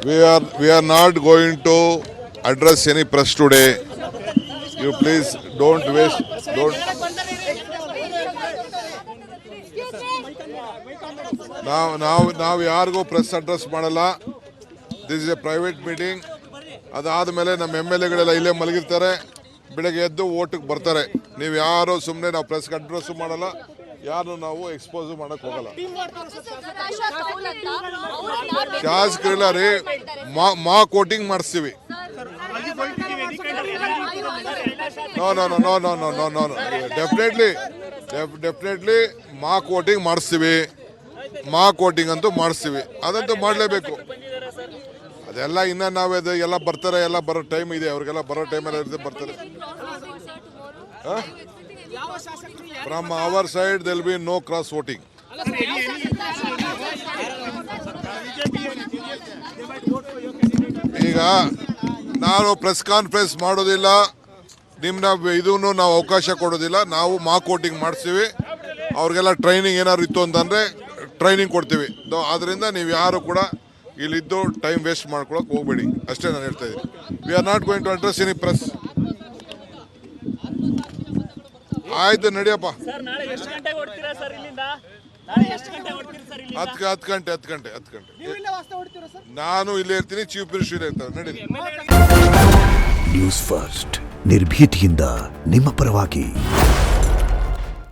We are not going to address any press today. You please don't waste. Don't. ನಾವು ಯಾರಿಗೂ press address ಮಾಡಲ್ಲ. This is A private meeting. ಅದಾದಮೇಲೆ ನಮ್ಮ MLAಗಳೆಲ್ಲ ಇಲ್ಲೇ ಮಲಗಿರ್ತಾರೆ. ಬೆಳಗ್ಗೆ ಎದ್ದು ಓಟಿಗೆ ಬರ್ತಾರೆ. ನೀವು ಯಾರು ಸುಮ್ಮನೆ ನಾವು ಪ್ರೆಸ್ಗೆ ಅಡ್ರೆಸ್ ಮಾಡಲ್ಲ, ಯಾರು ನಾವು ಎಕ್ಸ್ಪೋಸ್ ಮಾಡಕ್ ಹೋಗಲ್ಲ. ಶಾಸಕರೆಲ್ಲ ರೀ ಮಾಕ್ ವೋಟಿಂಗ್ ಮಾಡಿಸ್ತೀವಿ. ನೋ ಡೆಫಿನೆಟ್ಲಿ ಮಾಕ್ ವೋಟಿಂಗ್ ಮಾಡಿಸ್ತೀವಿ. ಮಾಕ್ ವೋಟಿಂಗ್ ಅಂತೂ ಮಾಡಿಸ್ತೀವಿ, ಅದಂತೂ ಮಾಡಲೇಬೇಕು. ಅದೆಲ್ಲ ಇನ್ನ ನಾವೇ ಎಲ್ಲ ಬರ್ತಾರೆ, ಎಲ್ಲ ಬರೋ ಟೈಮ್ ಇದೆ, ಅವ್ರಿಗೆಲ್ಲ ಬರೋ ಟೈಮಲ್ಲಿ ಬರ್ತಾರೆ. From our side there will be no cross voting. ಈಗ ನಾನು ಪ್ರೆಸ್ ಕಾನ್ಫರೆನ್ಸ್ ಮಾಡೋದಿಲ್ಲ, ನಿಮ್ಮನ್ನ ಇದನ್ನು ನಾವು ಅವಕಾಶ ಕೊಡೋದಿಲ್ಲ. ನಾವು ಮಾಕ್ ವೋಟಿಂಗ್ ಮಾಡಿಸ್ತೀವಿ. ಅವ್ರಿಗೆಲ್ಲ ಟ್ರೈನಿಂಗ್ ಏನಾದ್ರು ಇತ್ತು ಅಂತಂದರೆ ಟ್ರೈನಿಂಗ್ ಕೊಡ್ತೀವಿ. ಆದ್ದರಿಂದ ನೀವು ಯಾರು ಕೂಡ ಇಲ್ಲಿದ್ದು ಟೈಮ್ ವೇಸ್ಟ್ ಮಾಡ್ಕೊಳಕ್ಕೆ ಹೋಗಬೇಡಿ, ಅಷ್ಟೇ ನಾನು ಹೇಳ್ತಾ ಇದ್ದೀನಿ. We are not going to address any press. ಆಯ್ತು ನಡಿಯಪ್ಪ. 10 ಗಂಟೆ ನಾನು ಇಲ್ಲೇ ಇರ್ತೀನಿ, ಚೀಫ್ ಮಿನಿಸ್ಟರ್ ಇರ್ತಾರೆ. ನಡೀಲಿ. ನ್ಯೂಸ್ ಫಸ್ಟ್ ನಿರ್ಭೀತಿಯಿಂದ ನಿಮ್ಮ ಪರವಾಗಿ.